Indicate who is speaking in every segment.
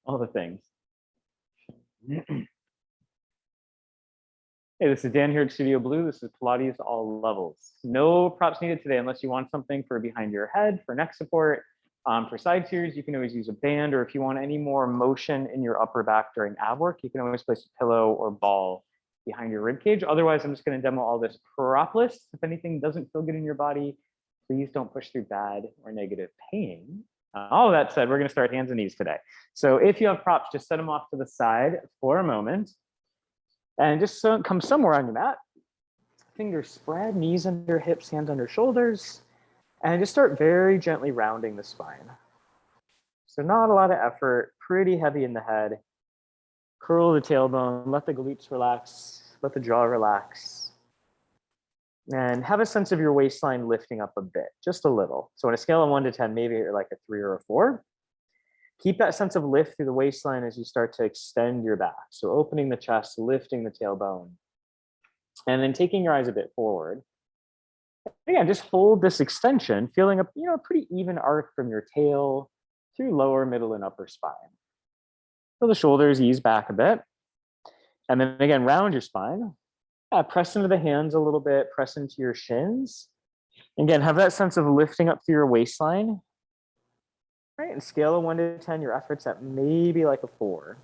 Speaker 1: all the things. Hey, this is Dan here at Studio Blue. This is Pilates All Levels. No props needed today unless you want something for behind your head, for neck support. For side series, you can always use a band, or if you want any more motion in your upper back during ab work, you can always place a pillow or ball behind your rib cage. Otherwise, I'm just going to demo all this propless. If anything doesn't feel good in your body, please don't push through bad or negative pain. All that said, we're going to start hands and knees today. So if you have props, just set them off to the side for a moment. And just come somewhere on your mat. Fingers spread, knees under hips, hands under shoulders. And just start very gently rounding the spine. So not a lot of effort, pretty heavy in the head. Curl the tailbone, let the glutes relax, let the jaw relax. And have a sense of your waistline lifting up a bit, just a little. So on a scale of 1 to 10, maybe you're like a 3 or a 4. Keep that sense of lift through the waistline as you start to extend your back. So opening the chest, lifting the tailbone, and then taking your eyes a bit forward. Again, just hold this extension, feeling a pretty even arc from your tail through lower, middle, and upper spine. So the shoulders ease back a bit. And then again, round your spine. Press into the hands a little bit, press into your shins. Again, have that sense of lifting up through your waistline. Right, and scale of 1 to 10, your effort's at maybe like a 4.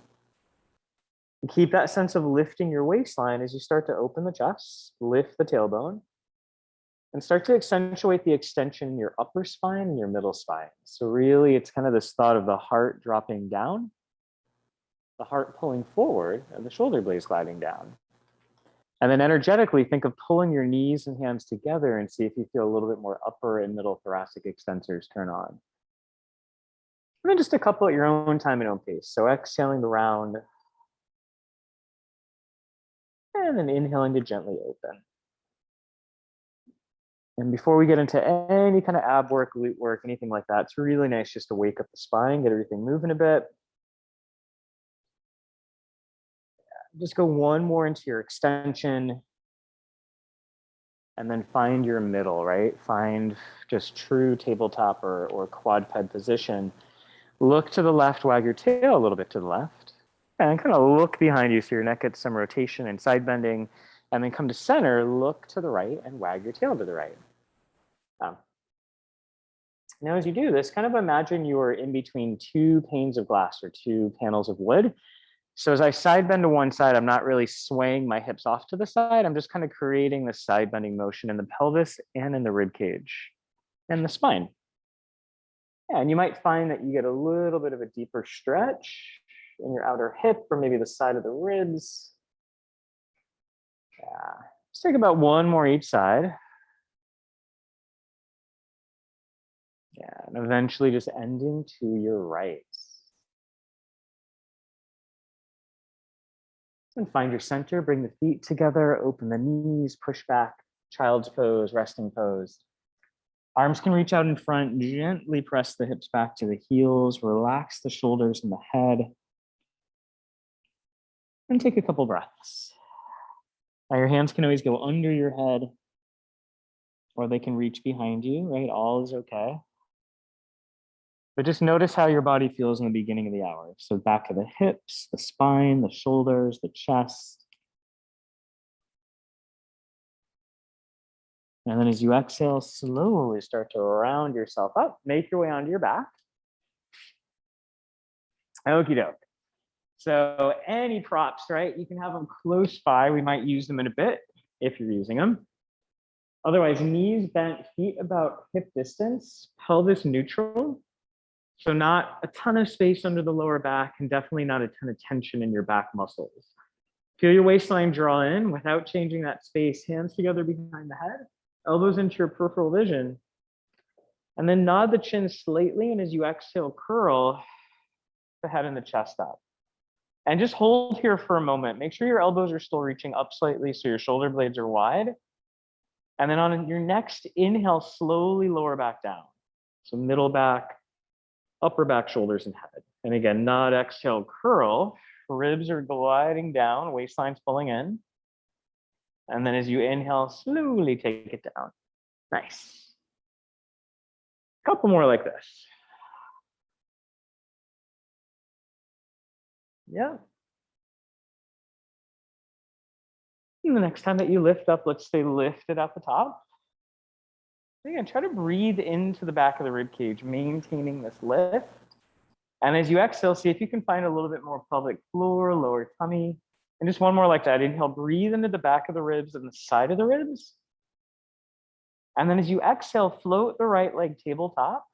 Speaker 1: And keep that sense of lifting your waistline as you start to open the chest, lift the tailbone, and start to accentuate the extension in your upper spine and your middle spine. So really, it's kind of this thought of the heart dropping down, the heart pulling forward, and the shoulder blades gliding down. And then energetically, think of pulling your knees and hands together and see if you feel a little bit more upper and middle thoracic extensors turn on. And then just a couple at your own time and own pace. So exhaling to round. And then inhaling to gently open. And before we get into any kind of ab work, glute work, anything like that, it's really nice just to wake up the spine, get everything moving a bit. Just go one more into your extension. And then find your middle, right? Find just true tabletop or quadruped position. Look to the left, wag your tail a little bit to the left, and kind of look behind you so your neck gets some rotation and side bending, and then come to center, look to the right, and wag your tail to the right. Now, as you do this, kind of imagine you are in between 2 panes of glass or 2 panels of wood. So as I side bend to one side, I'm not really swaying my hips off to the side. I'm just kind of creating this side bending motion in the pelvis and in the rib cage and the spine. Yeah, and you might find that you get a little bit of a deeper stretch in your outer hip or maybe the side of the ribs. Yeah, let's take about 1 more each side. Yeah, and eventually just ending to your right. And find your center, bring the feet together, open the knees, push back, child's pose, resting pose. Arms can reach out in front, gently press the hips back to the heels, relax the shoulders and the head. And take a couple breaths. Now your hands can always go under your head, or they can reach behind you, right? All is okay. But just notice how your body feels in the beginning of the hour. So back of the hips, the spine, the shoulders, the chest. And then as you exhale, slowly start to round yourself up. Make your way onto your back. Okie doke. So any props, right? You can have them close by. We might use them in a bit if you're using them. Otherwise, knees bent, feet about hip distance, pelvis neutral. So not a ton of space under the lower back and definitely not a ton of tension in your back muscles. Feel your waistline draw in without changing that space. Hands together behind the head, elbows into your peripheral vision. And then nod the chin slightly, and as you exhale, curl the head and the chest up. And just hold here for a moment. Make sure your elbows are still reaching up slightly so your shoulder blades are wide. And then on your next inhale, slowly lower back down. So middle back, upper back, shoulders, and head. And again, nod, exhale, curl. Ribs are gliding down, waistline's pulling in. And then as you inhale, slowly take it down. Nice. Couple more like this. Yeah. And the next time that you lift up, let's stay lifted at the top. Again, try to breathe into the back of the rib cage, maintaining this lift. And as you exhale, see if you can find a little bit more pelvic floor, lower tummy. And just one more like that. Inhale, breathe into the back of the ribs and the side of the ribs. And then as you exhale, float the right leg tabletop.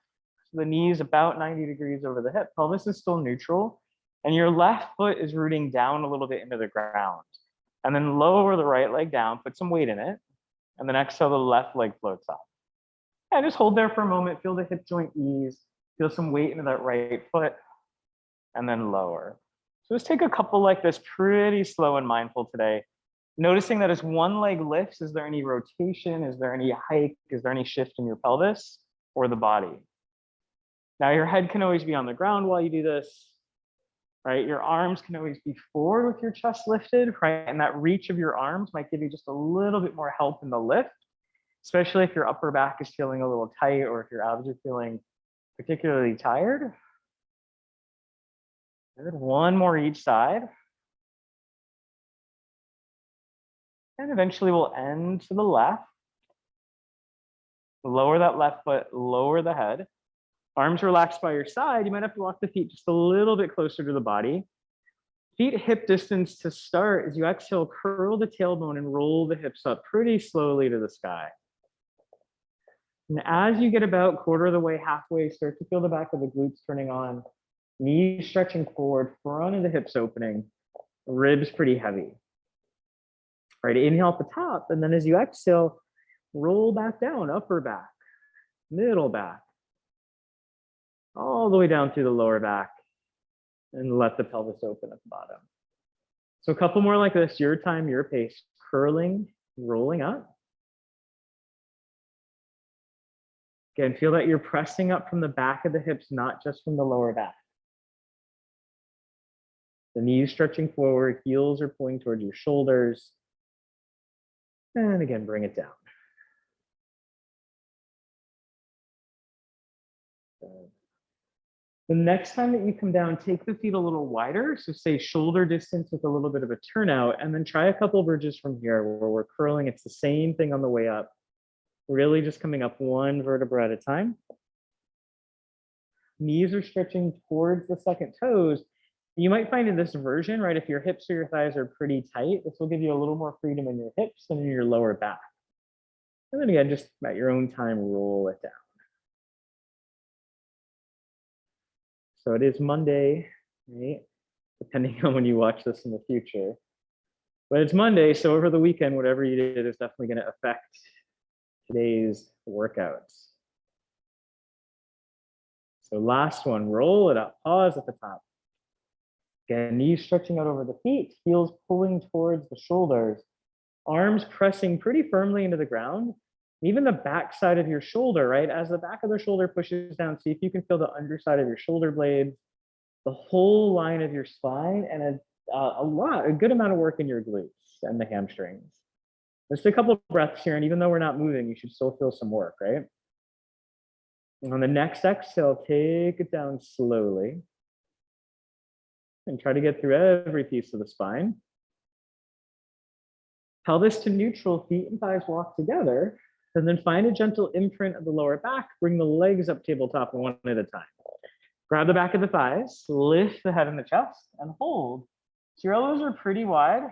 Speaker 1: So the knees about 90 degrees over the hip. Pelvis is still neutral. And your left foot is rooting down a little bit into the ground. And then lower the right leg down, put some weight in it. And then exhale, the left leg floats up. And just hold there for a moment. Feel the hip joint ease. Feel some weight into that right foot. And then lower. So let's take a couple like this, pretty slow and mindful today. Noticing that as one leg lifts, is there any rotation? Is there any hike? Is there any shift in your pelvis or the body? Now your head can always be on the ground while you do this, right? Your arms can always be forward with your chest lifted, right? And that reach of your arms might give you just a little bit more help in the lift, especially if your upper back is feeling a little tight or if your abs are feeling particularly tired. Good. One more each side. And eventually we'll end to the left. Lower that left foot, lower the head. Arms relaxed by your side. You might have to walk the feet just a little bit closer to the body. Feet hip distance to start. As you exhale, curl the tailbone and roll the hips up pretty slowly to the sky. And as you get about quarter of the way, halfway, start to feel the back of the glutes turning on. Knees stretching forward, front of the hips opening, ribs pretty heavy. Right, inhale at the top, and then as you exhale, roll back down, upper back, middle back, all the way down through the lower back, and let the pelvis open at the bottom. So a couple more like this, your time, your pace, curling, rolling up. Again, feel that you're pressing up from the back of the hips, not just from the lower back. The knees stretching forward, heels are pulling towards your shoulders. And again, bring it down. The next time that you come down, take the feet a little wider. So say shoulder distance with a little bit of a turnout, and then try a couple bridges from here where we're curling. It's the same thing on the way up. Really just coming up one vertebra at a time. Knees are stretching towards the second toes. You might find in this version, right, if your hips or your thighs are pretty tight, this will give you a little more freedom in your hips than in your lower back. And then again, just at your own time, roll it down. So it is Monday, right? Depending on when you watch this in the future. But it's Monday, so over the weekend, whatever you did is definitely going to affect today's workouts. So last one, roll it up, pause at the top. Again, knees stretching out over the feet, heels pulling towards the shoulders, arms pressing pretty firmly into the ground. Even the back side of your shoulder, right? As the back of the shoulder pushes down, see if you can feel the underside of your shoulder blades, the whole line of your spine, and a good amount of work in your glutes and the hamstrings. Just a couple of breaths here, and even though we're not moving, you should still feel some work, right? And on the next exhale, take it down slowly. And try to get through every piece of the spine. Pelvis to neutral, feet and thighs walk together. And then find a gentle imprint of the lower back. Bring the legs up tabletop one at a time. Grab the back of the thighs, lift the head and the chest, and hold. So your elbows are pretty wide.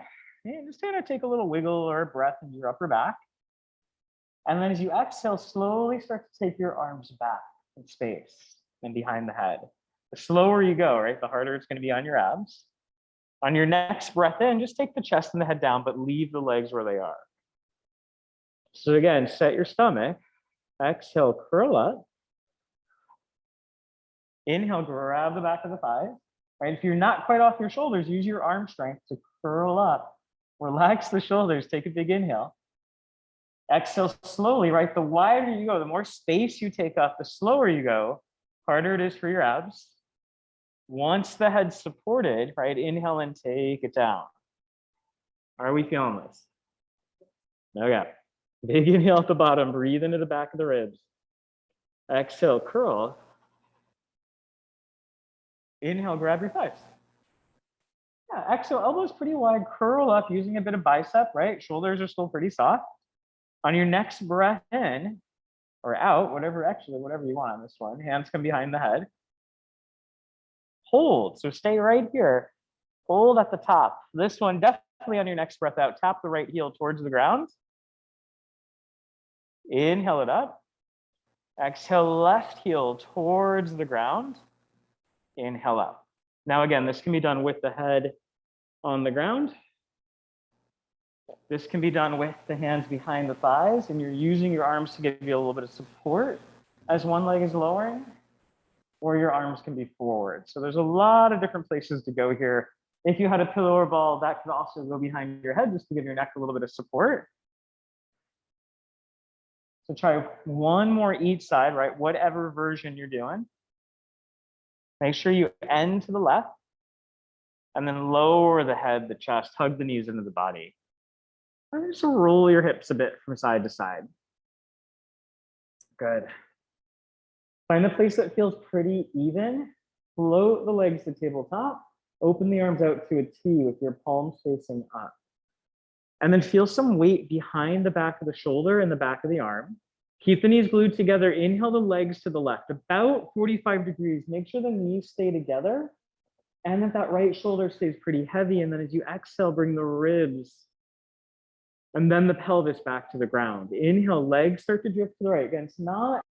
Speaker 1: And just kind of take a little wiggle or a breath in your upper back. And then as you exhale, slowly start to take your arms back in space and behind the head. The slower you go, right, the harder it's going to be on your abs. On your next breath in, just take the chest and the head down, but leave the legs where they are. So again, set your stomach. Exhale, curl up. Inhale, grab the back of the thighs. Right, if you're not quite off your shoulders, use your arm strength to curl up. Relax the shoulders. Take a big inhale. Exhale slowly, right? The wider you go, the more space you take up, the slower you go, harder it is for your abs. Once the head's supported, right, inhale and take it down. Are we feeling this? Okay. Big inhale at the bottom, breathe into the back of the ribs. Exhale, curl. Inhale, grab your thighs. Yeah, exhale, elbows pretty wide, curl up using a bit of bicep, right? Shoulders are still pretty soft. On your next breath in or out, whatever, actually, whatever you want on this one, hands come behind the head. Hold, so stay right here. Hold at the top. This one, definitely on your next breath out, tap the right heel towards the ground. Inhale it up. Exhale, left heel towards the ground. Inhale up. Now again, this can be done with the head on the ground. This can be done with the hands behind the thighs, and you're using your arms to give you a little bit of support as one leg is lowering, or your arms can be forward. So there's a lot of different places to go here. If you had a pillow or ball, that could also go behind your head just to give your neck a little bit of support. So try one more each side, right? Whatever version you're doing. Make sure you end to the left, and then lower the head, the chest, hug the knees into the body. And just roll your hips a bit from side to side. Good. Find a place that feels pretty even. Float the legs to tabletop. Open the arms out to a T with your palms facing up. And then feel some weight behind the back of the shoulder and the back of the arm. Keep the knees glued together. Inhale the legs to the left, about 45 degrees. Make sure the knees stay together and that right shoulder stays pretty heavy. And then as you exhale, bring the ribs and then the pelvis back to the ground. Inhale, legs start to drift to the right. Again, it's not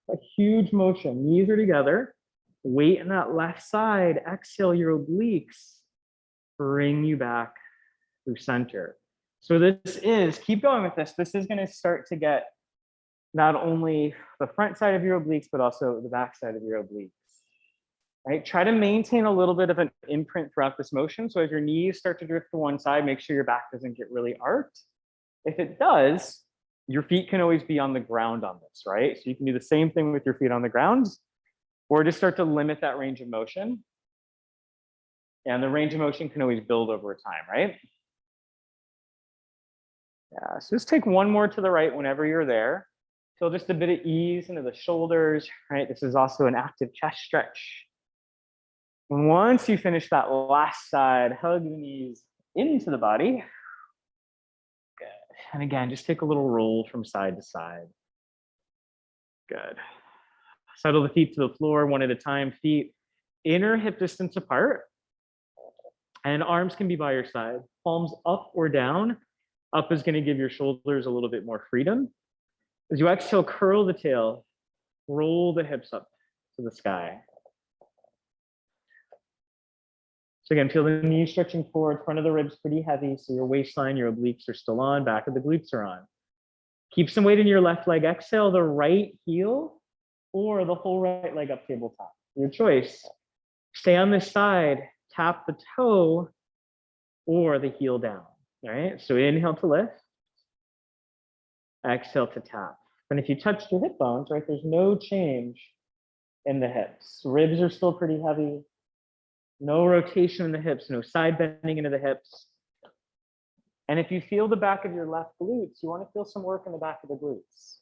Speaker 1: a huge motion. Knees are together. Weight in that left side. Exhale your obliques. Bring you back through center. So this is, keep going with this. This is going to start to get not only the front side of your obliques, but also the back side of your obliques. Right? Try to maintain a little bit of an imprint throughout this motion. So as your knees start to drift to one side, make sure your back doesn't get really arched. If it does, your feet can always be on the ground on this, right? So you can do the same thing with your feet on the ground, or just start to limit that range of motion. And the range of motion can always build over time, right? Yeah, so just take one more to the right whenever you're there. Feel just a bit of ease into the shoulders, right? This is also an active chest stretch. And once you finish that last side, hug the knees into the body. Good. And again, just take a little roll from side to side. Good. Settle the feet to the floor one at a time. Feet inner hip distance apart. And arms can be by your side. Palms up or down. Up is going to give your shoulders a little bit more freedom. As you exhale, curl the tail. Roll the hips up to the sky. So again, feel the knees stretching forward, front of the ribs pretty heavy, so your waistline, your obliques are still on, back of the glutes are on. Keep some weight in your left leg. Exhale the right heel or the whole right leg up tabletop. Your choice. Stay on this side, tap the toe or the heel down. All right, so inhale to lift. Exhale to tap. And if you touched your hip bones, right, there's no change in the hips. Ribs are still pretty heavy. No rotation in the hips, no side bending into the hips. And if you feel the back of your left glutes, you want to feel some work in the back of the glutes,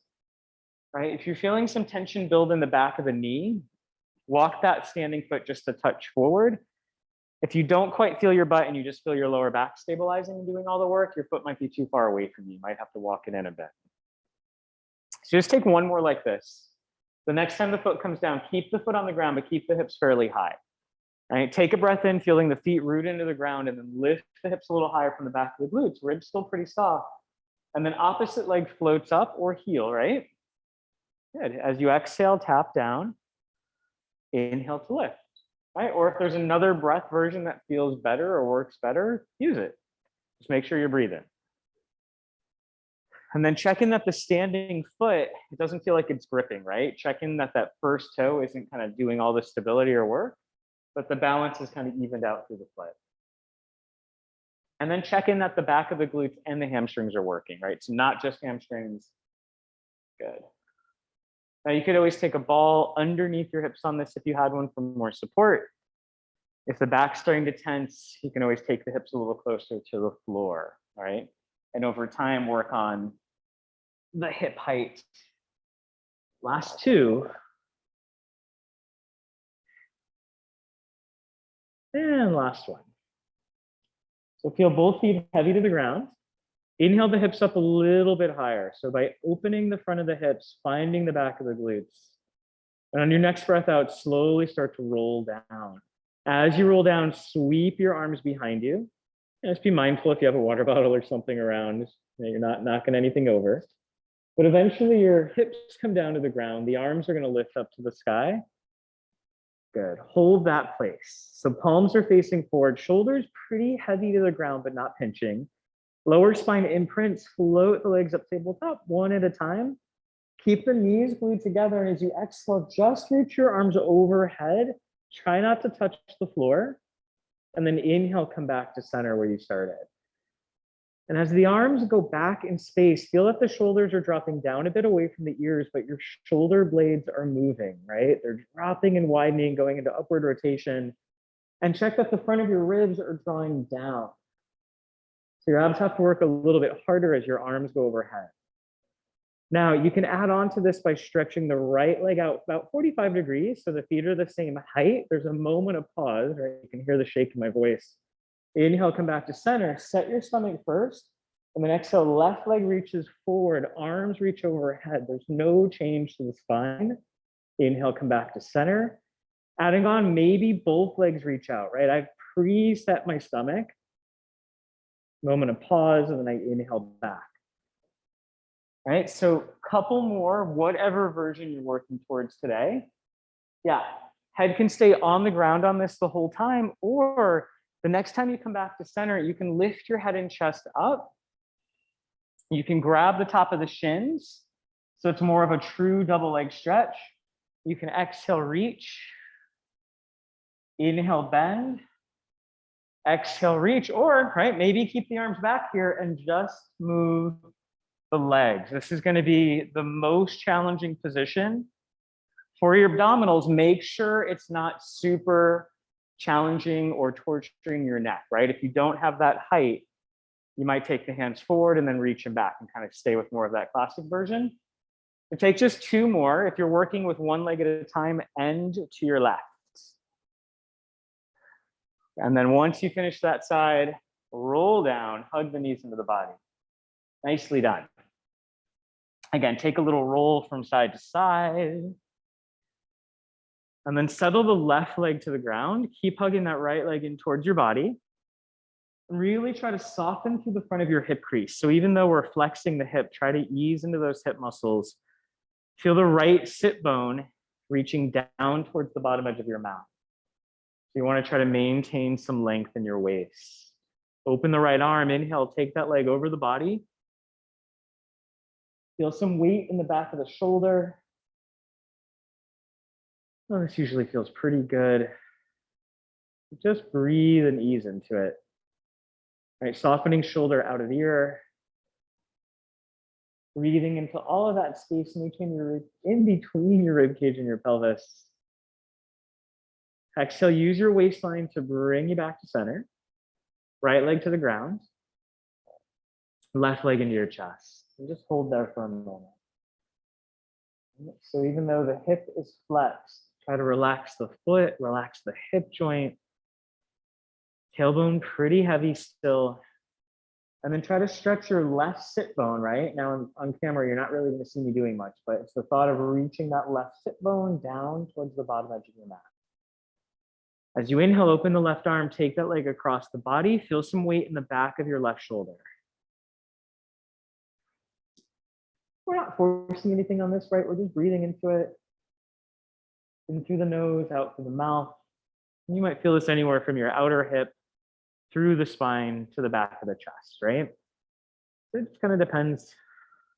Speaker 1: right? If you're feeling some tension build in the back of the knee, walk that standing foot just a touch forward. If you don't quite feel your butt and you just feel your lower back stabilizing and doing all the work, your foot might be too far away from you. You might have to walk it in a bit. So just take one more like this. The next time the foot comes down, keep the foot on the ground, but keep the hips fairly high. Right, take a breath in, feeling the feet root into the ground, and then lift the hips a little higher from the back of the glutes. Ribs still pretty soft. And then opposite leg floats up or heel, right? Good. As you exhale, tap down. Inhale to lift, right? Or if there's another breath version that feels better or works better, use it. Just make sure you're breathing. And then check in that the standing foot, it doesn't feel like it's gripping, right? Check in that that first toe isn't kind of doing all the stability or work, but the balance is kind of evened out through the foot. And then check in that the back of the glutes and the hamstrings are working, right? So not just hamstrings. Good. Now you could always take a ball underneath your hips on this if you had one for more support. If the back's starting to tense, you can always take the hips a little closer to the floor, all right? And over time, work on the hip height. Last two. And last one. So feel both feet heavy to the ground. Inhale the hips up a little bit higher. So by opening the front of the hips, finding the back of the glutes. And on your next breath out, slowly start to roll down. As you roll down, sweep your arms behind you. And just be mindful if you have a water bottle or something around, you're not knocking anything over. But eventually your hips come down to the ground. The arms are going to lift up to the sky. Good. Hold that place. So palms are facing forward, shoulders pretty heavy to the ground, but not pinching. Lower spine imprints, float the legs up tabletop one at a time. Keep the knees glued together. And as you exhale, just reach your arms overhead. Try not to touch the floor. And then inhale, come back to center where you started. And as the arms go back in space, feel that the shoulders are dropping down a bit away from the ears, but your shoulder blades are moving, right? They're dropping and widening, going into upward rotation. And check that the front of your ribs are drawing down. So your abs have to work a little bit harder as your arms go overhead. Now you can add on to this by stretching the right leg out about 45 degrees. So the feet are the same height. There's a moment of pause, right? You can hear the shake in my voice. Inhale, come back to center, set your stomach first, and then exhale, left leg reaches forward, arms reach overhead. There's no change to the spine. Inhale, come back to center. Adding on, maybe both legs reach out, right? I've preset my stomach. Moment of pause, and then I inhale back. All right, so couple more, whatever version you're working towards today. Yeah, head can stay on the ground on this the whole time, or the next time you come back to center, you can lift your head and chest up. You can grab the top of the shins. So it's more of a true double leg stretch. You can exhale, reach. Inhale, bend. Exhale, reach, or right, maybe keep the arms back here and just move the legs. This is going to be the most challenging position for your abdominals. Make sure it's not super challenging or torturing your neck, right? If you don't have that height, you might take the hands forward and then reach them back and kind of stay with more of that classic version. And take just two more. If you're working with one leg at a time, end to your left. And then once you finish that side, roll down, hug the knees into the body. Nicely done. Again, take a little roll from side to side. And then settle the left leg to the ground. Keep hugging that right leg in towards your body. Really try to soften through the front of your hip crease. So even though we're flexing the hip, try to ease into those hip muscles. Feel the right sit bone reaching down towards the bottom edge of your mat. So you want to try to maintain some length in your waist. Open the right arm, inhale, take that leg over the body. Feel some weight in the back of the shoulder. Oh, this usually feels pretty good. Just breathe and ease into it. All right, softening shoulder out of ear. Breathing into all of that space in between your rib cage and your pelvis. Exhale, use your waistline to bring you back to center. Right leg to the ground. Left leg into your chest. And just hold there for a moment. So even though the hip is flexed, try to relax the foot, relax the hip joint. Tailbone pretty heavy still. And then try to stretch your left sit bone, right? Now on camera, you're not really going to see me doing much, but it's the thought of reaching that left sit bone down towards the bottom edge of your mat. As you inhale, open the left arm, take that leg across the body, feel some weight in the back of your left shoulder. We're not forcing anything on this, right? We're just breathing into it. In through the nose, out through the mouth. You might feel this anywhere from your outer hip through the spine to the back of the chest, right? So it just kind of depends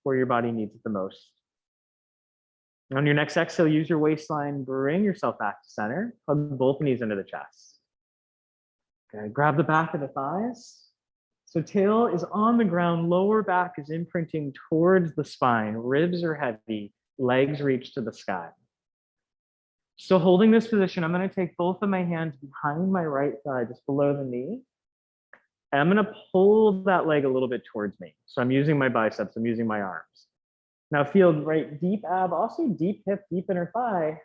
Speaker 1: where your body needs it the most. On your next exhale, use your waistline, bring yourself back to center, hug both knees into the chest. Okay, grab the back of the thighs. So tail is on the ground, lower back is imprinting towards the spine, ribs are heavy, legs reach to the sky. So holding this position, I'm going to take both of my hands behind my right thigh, just below the knee. And I'm going to pull that leg a little bit towards me. So I'm using my biceps, I'm using my arms. Now feel right deep ab, also deep hip, deep inner thigh.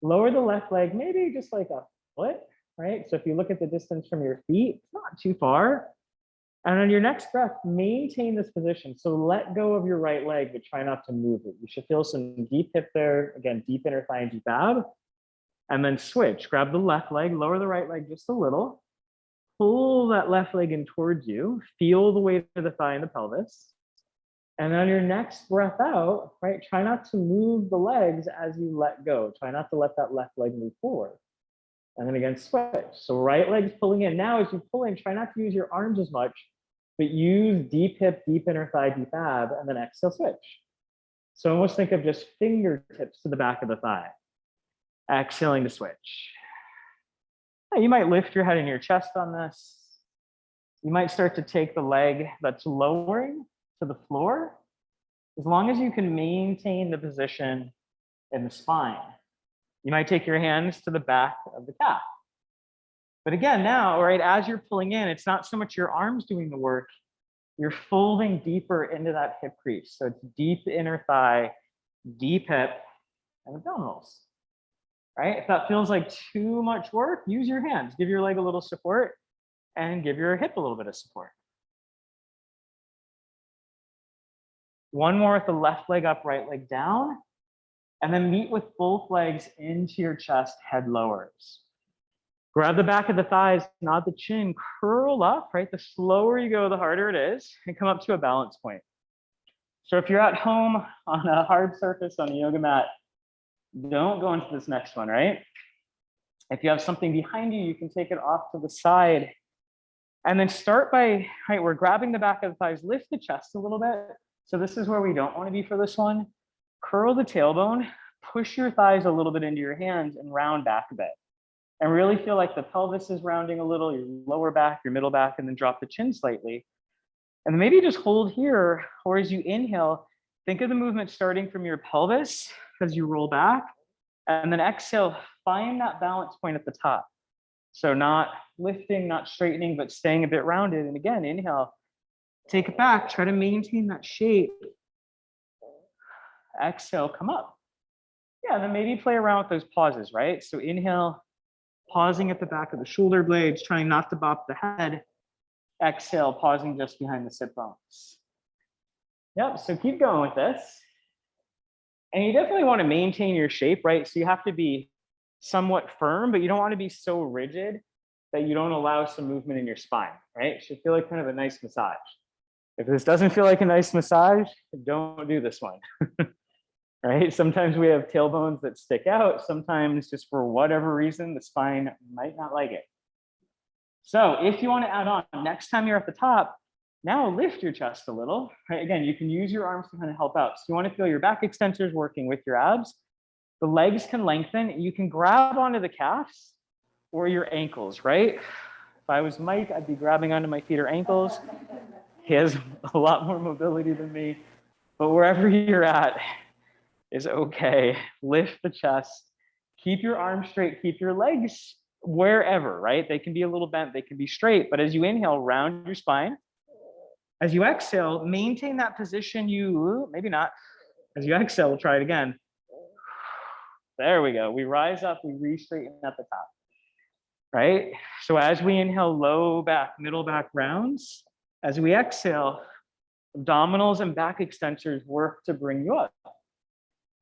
Speaker 1: Lower the left leg, maybe just like a foot, right? So if you look at the distance from your feet, it's not too far. And on your next breath, maintain this position. So let go of your right leg, but try not to move it. You should feel some deep hip there. Again, deep inner thigh and deep ab. And then switch. Grab the left leg, lower the right leg just a little. Pull that left leg in towards you. Feel the weight of the thigh and the pelvis. And on your next breath out, right, try not to move the legs as you let go. Try not to let that left leg move forward. And then again, switch. So right leg's pulling in. Now as you pull in, try not to use your arms as much, but use deep hip, deep inner thigh, deep ab, and then exhale, switch. So almost think of just fingertips to the back of the thigh. Exhaling to switch. You might lift your head and your chest on this. You might start to take the leg that's lowering to the floor, as long as you can maintain the position in the spine. You might take your hands to the back of the calf. But again, now, right, as you're pulling in, it's not so much your arms doing the work, you're folding deeper into that hip crease. So it's deep inner thigh, deep hip, and abdominals. Right? If that feels like too much work, use your hands. Give your leg a little support and give your hip a little bit of support. One more with the left leg up, right leg down. And then meet with both legs into your chest, head lowers. Grab the back of the thighs, nod the chin, curl up, right? The slower you go, the harder it is, and come up to a balance point. So if you're at home on a hard surface on a yoga mat, don't go into this next one, right? If you have something behind you, you can take it off to the side. And then start by, right, we're grabbing the back of the thighs, lift the chest a little bit. So this is where we don't want to be for this one. Curl the tailbone, push your thighs a little bit into your hands and round back a bit. And really feel like the pelvis is rounding a little, your lower back, your middle back, and then drop the chin slightly. And then maybe just hold here, or as you inhale, think of the movement starting from your pelvis as you roll back, and then exhale, find that balance point at the top. So not lifting, not straightening, but staying a bit rounded. And again, inhale, take it back, try to maintain that shape. Exhale, come up. Yeah, then maybe play around with those pauses, right? So inhale, pausing at the back of the shoulder blades, trying not to bop the head. Exhale, pausing just behind the sit bones. Yep, so keep going with this. And you definitely want to maintain your shape, right? So you have to be somewhat firm, but you don't want to be so rigid that you don't allow some movement in your spine, right? It should feel like kind of a nice massage. If this doesn't feel like a nice massage, don't do this one, right? Sometimes we have tailbones that stick out. Sometimes just for whatever reason, the spine might not like it. So if you want to add on, next time you're at the top, now lift your chest a little, right? Again, you can use your arms to kind of help out. So you want to feel your back extensors working with your abs. The legs can lengthen. You can grab onto the calves or your ankles, right? If I was Mike, I'd be grabbing onto my feet or ankles. He has a lot more mobility than me, but wherever you're at is okay. Lift the chest, keep your arms straight, keep your legs wherever, right? They can be a little bent, they can be straight, but as you inhale, round your spine. As you exhale, maintain that position. Maybe not. As you exhale, we'll try it again. There we go. We rise up, we re-straighten at the top, right? So as we inhale, low back, middle back rounds. As we exhale, abdominals and back extensors work to bring you up. A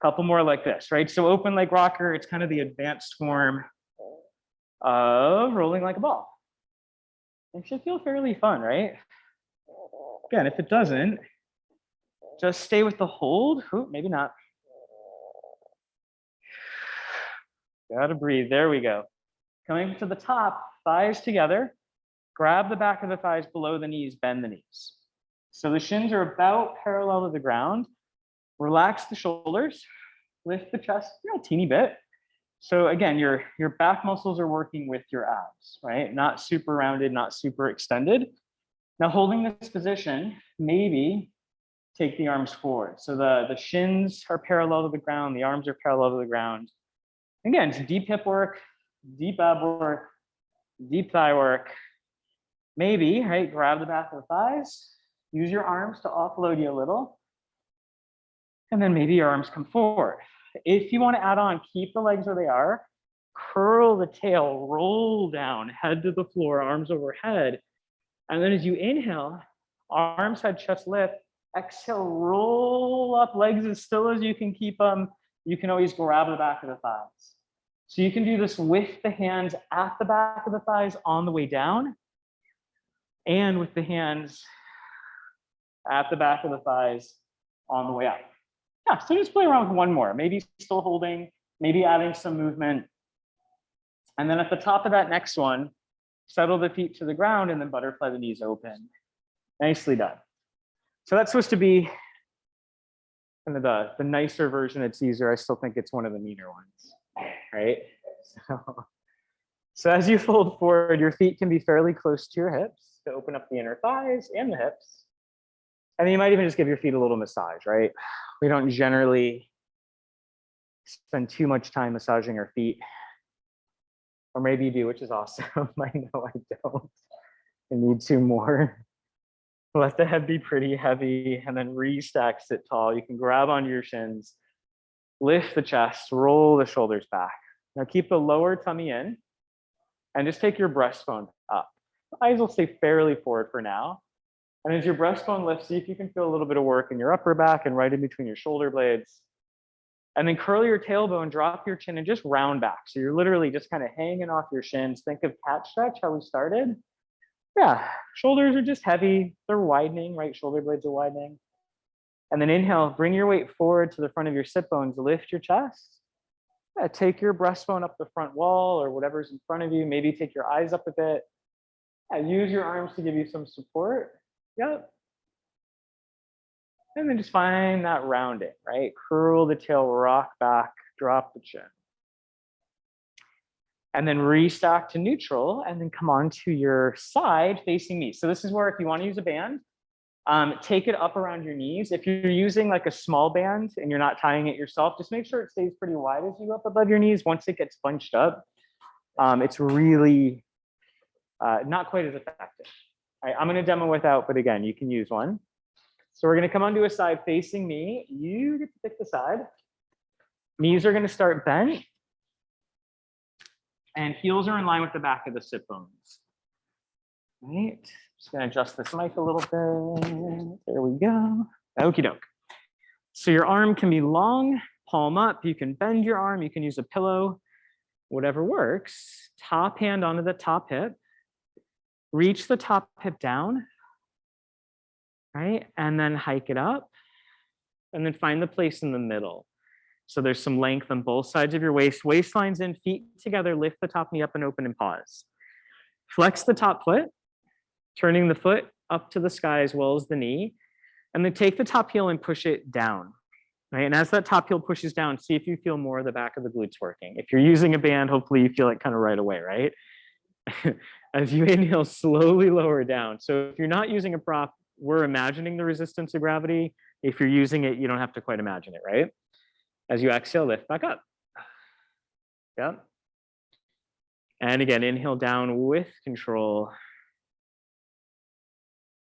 Speaker 1: couple more like this, right? So open leg rocker, it's kind of the advanced form of rolling like a ball. It should feel fairly fun, right? Again, if it doesn't, just stay with the hold. Ooh, maybe not. Gotta breathe. There we go. Coming to the top, thighs together. Grab the back of the thighs below the knees, bend the knees. So the shins are about parallel to the ground. Relax the shoulders, lift the chest, a teeny bit. So again, your back muscles are working with your abs, right? Not super rounded, not super extended. Now holding this position, maybe take the arms forward. So the shins are parallel to the ground, the arms are parallel to the ground. Again, it's deep hip work, deep ab work, deep thigh work. Maybe, right, grab the back of the thighs, use your arms to offload you a little, and then maybe your arms come forward. If you want to add on, keep the legs where they are, curl the tail, roll down, head to the floor, arms overhead, And then as you inhale, arms, head, chest lift. Exhale, roll up, legs as still as you can keep them. You can always grab the back of the thighs. So you can do this with the hands at the back of the thighs on the way down, and with the hands at the back of the thighs on the way up. Yeah, so just play around with one more, maybe still holding, maybe adding some movement. And then at the top of that next one, settle the feet to the ground and then butterfly the knees open. Nicely done. So that's supposed to be kind of the nicer version. It's easier. I still think it's one of the meaner ones, right? So as you fold forward, your feet can be fairly close to your hips to open up the inner thighs and the hips. And then you might even just give your feet a little massage, right? We don't generally spend too much time massaging our feet. Or maybe you do, which is awesome. I know I don't. I need to more. Let the head be pretty heavy and then restack, sit tall. You can grab onto your shins, lift the chest, roll the shoulders back. Now keep the lower tummy in and just take your breastbone up. Eyes will stay fairly forward for now. And as your breastbone lifts, see if you can feel a little bit of work in your upper back and right in between your shoulder blades. And then curl your tailbone, drop your chin, and just round back. So you're literally just kind of hanging off your shins. Think of cat stretch, how we started. Yeah, shoulders are just heavy. They're widening, right? Shoulder blades are widening. And then inhale, bring your weight forward to the front of your sit bones. Lift your chest. Yeah, take your breastbone up the front wall or whatever's in front of you. Maybe take your eyes up a bit. Yeah, use your arms to give you some support. Yep. And then just find that rounding, right? Curl the tail, rock back, drop the chin. And then restack to neutral and then come on to your side facing me. So this is where if you want to use a band, take it up around your knees. If you're using like a small band and you're not tying it yourself, just make sure it stays pretty wide as you go up above your knees. Once it gets bunched up, it's really not quite as effective. All right, I'm going to demo without, but again, you can use one. So we're going to come onto a side facing me. You get to pick the side. Knees are going to start bent. And heels are in line with the back of the sit bones. Right. Just going to adjust this mic a little bit. There we go. Okie doke. So your arm can be long, palm up. You can bend your arm. You can use a pillow, whatever works. Top hand onto the top hip. Reach the top hip down. Right. And then hike it up. And then find the place in the middle. So there's some length on both sides of your waist. Waistlines in, feet together. Lift the top knee up and open and pause. Flex the top foot, turning the foot up to the sky as well as the knee. And then take the top heel and push it down. Right? And as that top heel pushes down, see if you feel more of the back of the glutes working. If you're using a band, hopefully you feel it kind of right away, right? As you inhale, slowly lower down. So if you're not using a prop, we're imagining the resistance of gravity. If you're using it, you don't have to quite imagine it, right? As you exhale, lift back up. Yep. And again, inhale down with control.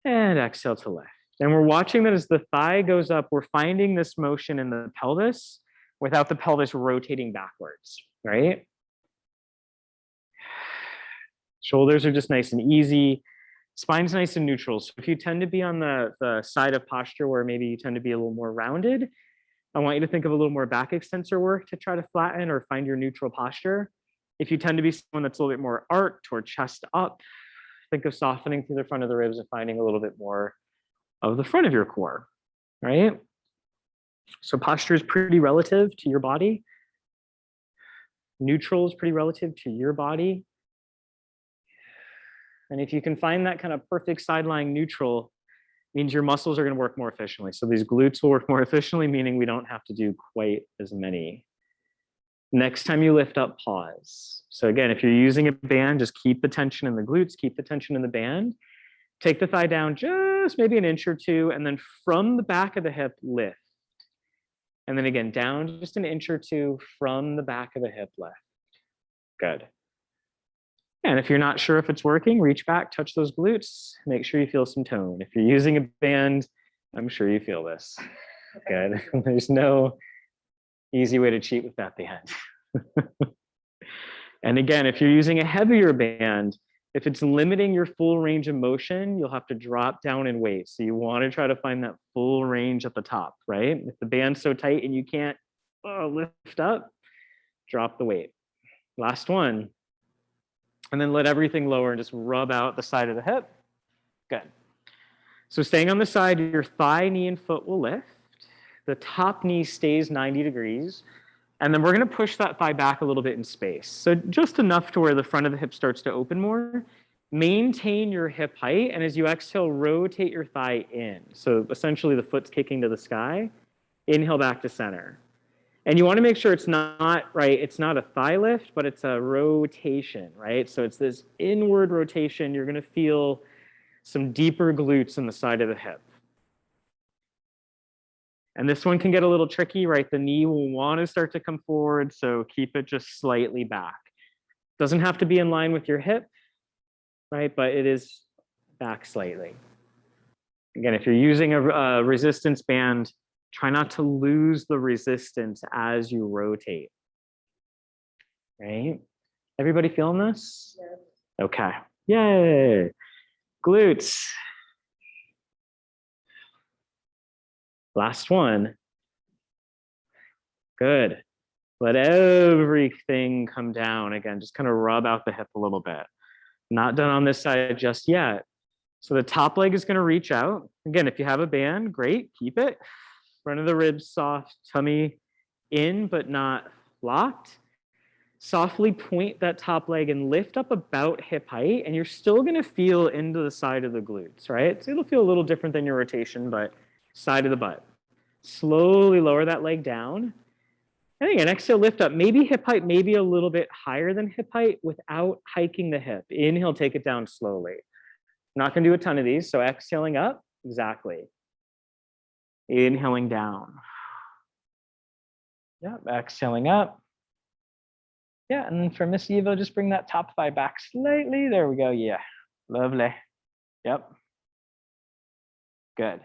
Speaker 1: And exhale to lift. And we're watching that as the thigh goes up, we're finding this motion in the pelvis without the pelvis rotating backwards, right? Shoulders are just nice and easy. Spine's nice and neutral. So if you tend to be on the side of posture where maybe you tend to be a little more rounded, I want you to think of a little more back extensor work to try to flatten or find your neutral posture. If you tend to be someone that's a little bit more arched or chest up, think of softening through the front of the ribs and finding a little bit more of the front of your core, right? So posture is pretty relative to your body. Neutral is pretty relative to your body. And if you can find that kind of perfect side lying neutral, means your muscles are going to work more efficiently. So these glutes will work more efficiently, meaning we don't have to do quite as many. Next time you lift up, pause. So again, if you're using a band, just keep the tension in the glutes, keep the tension in the band. Take the thigh down just maybe an inch or two, and then from the back of the hip, lift. And then again, down just an inch or two from the back of the hip, lift. Good. And if you're not sure if it's working, reach back, touch those glutes, make sure you feel some tone. If you're using a band, I'm sure you feel this. Good. There's no easy way to cheat with that band. And again, if you're using a heavier band, If it's limiting your full range of motion, you'll have to drop down in weight. So you want to try to find that full range at the top, right? If the band's so tight and you can't lift up, drop the weight. Last one. And then let everything lower and just rub out the side of the hip. Good. So staying on the side, your thigh, knee, and foot will lift. The top knee stays 90 degrees. And then we're going to push that thigh back a little bit in space. So just enough to where the front of the hip starts to open more. Maintain your hip height. And as you exhale, rotate your thigh in. So essentially the foot's kicking to the sky. Inhale back to center. And you want to make sure it's not, right, it's not a thigh lift, but it's a rotation, right? So it's this inward rotation. You're going to feel some deeper glutes in the side of the hip. And this one can get a little tricky, right? The knee will want to start to come forward, so keep it just slightly back. Doesn't have to be in line with your hip, right? But it is back slightly. Again, if you're using a resistance band, try not to lose the resistance as you rotate, right? Everybody feeling this? Yes. Okay, yay. Glutes. Last one. Good. Let everything come down. Again, just kind of rub out the hip a little bit. Not done on this side just yet. So the top leg is going to reach out. Again, if you have a band, great, keep it. Front of the ribs soft, tummy in but not locked. Softly point that top leg and lift up about hip height, and you're still going to feel into the side of the glutes, right? So it'll feel a little different than your rotation, but side of the butt. Slowly lower that leg down. And again, exhale, lift up. Maybe hip height, maybe a little bit higher than hip height without hiking the hip. Inhale, take it down slowly. I'm not going to do a ton of these, so exhaling up, exactly. Inhaling down. Yep, exhaling up. Yeah, and for Miss Eva, just bring that top thigh back slightly. There we go. Yeah, lovely. Yep. Good.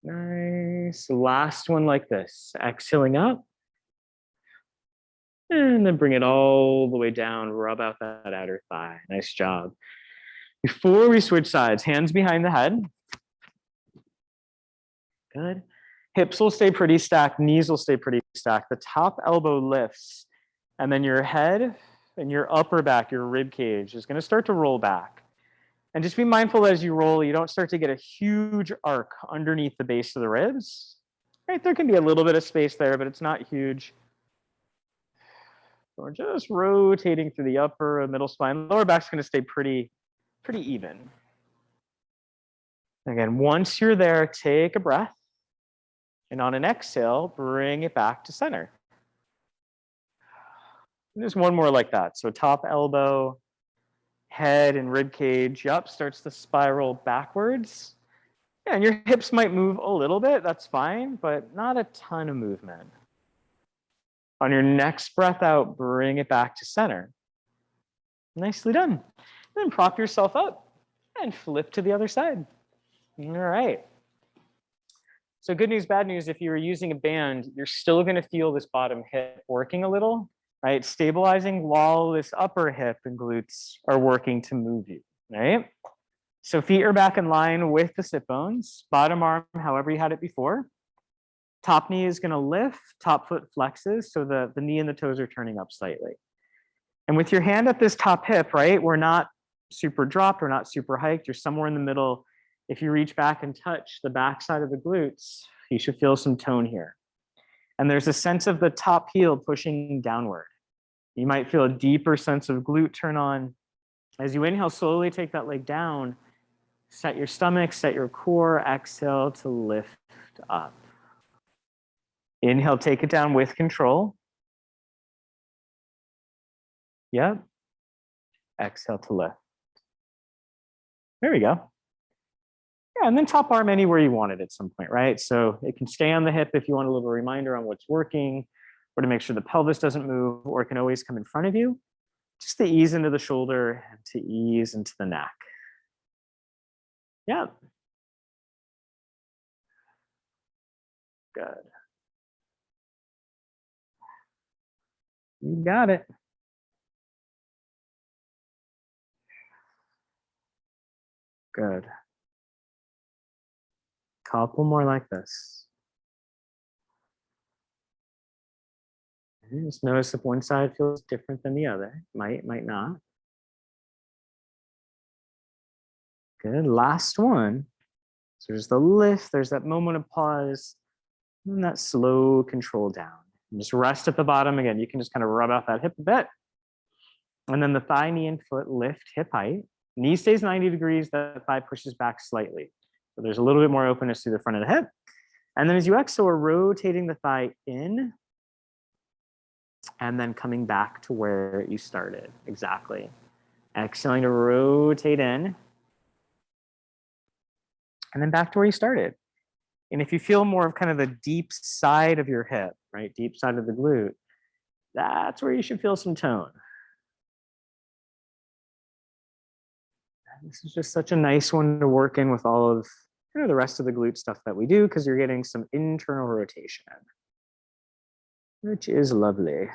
Speaker 1: Nice. Last one like this. Exhaling up. And then bring it all the way down. Rub out that outer thigh. Nice job. Before we switch sides, hands behind the head. Good. Hips will stay pretty stacked. Knees will stay pretty stacked. The top elbow lifts. And then your head and your upper back, your rib cage, is going to start to roll back. And just be mindful as you roll, you don't start to get a huge arc underneath the base of the ribs. Right, there can be a little bit of space there, but it's not huge. So we're just rotating through the upper and middle spine. Lower back's going to stay pretty even. Again, once you're there, take a breath. And on an exhale, bring it back to center. And there's one more like that. So top elbow, head and rib cage, yep, starts to spiral backwards. Yeah, and your hips might move a little bit, that's fine, but not a ton of movement. On your next breath out, bring it back to center. Nicely done. Then prop yourself up and flip to the other side. All right. So good news, bad news, if you were using a band, you're still going to feel this bottom hip working a little, right? Stabilizing while this upper hip and glutes are working to move you, right? So feet are back in line with the sit bones, bottom arm, however you had it before. Top knee is going to lift, top foot flexes, so the knee and the toes are turning up slightly. And with your hand at this top hip, right, we're not super dropped, we're not super hiked, you're somewhere in the middle. If you reach back and touch the back side of the glutes, you should feel some tone here. And there's a sense of the top heel pushing downward. You might feel a deeper sense of glute turn on. As you inhale, slowly take that leg down, set your stomach, set your core, exhale to lift up. Inhale, take it down with control. Yep. Exhale to lift. There we go. Yeah, and then top arm anywhere you want it at some point, right? So it can stay on the hip if you want a little reminder on what's working, or to make sure the pelvis doesn't move, or it can always come in front of you, just to ease into the shoulder and to ease into the neck. Yeah. Good. You got it. Good. Couple more like this. And just notice if one side feels different than the other. Might not. Good. Last one. So there's the lift, there's that moment of pause, and that slow control down. And just rest at the bottom again. You can just kind of rub out that hip a bit. And then the thigh, knee, and foot lift hip height. Knee stays 90 degrees, the thigh pushes back slightly. So there's a little bit more openness through the front of the hip. And then as you exhale, we're rotating the thigh in and then coming back to where you started. Exactly. Exhaling to rotate in and then back to where you started. And if you feel more of kind of the deep side of your hip, right, deep side of the glute, that's where you should feel some tone. And this is just such a nice one to work in with all of the rest of the glute stuff that we do, because you're getting some internal rotation, which is lovely.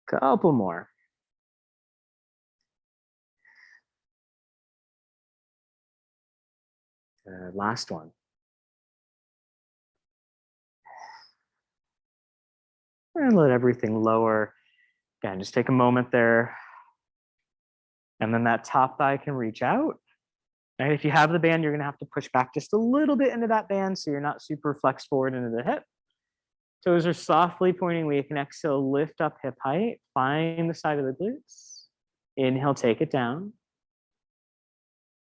Speaker 1: Couple more. Last one. And let everything lower. Again, just take a moment there. And then that top thigh can reach out. And if you have the band, you're going to have to push back just a little bit into that band so you're not super flexed forward into the hip. Toes are softly pointing. We can exhale, lift up hip height, find the side of the glutes. Inhale, take it down.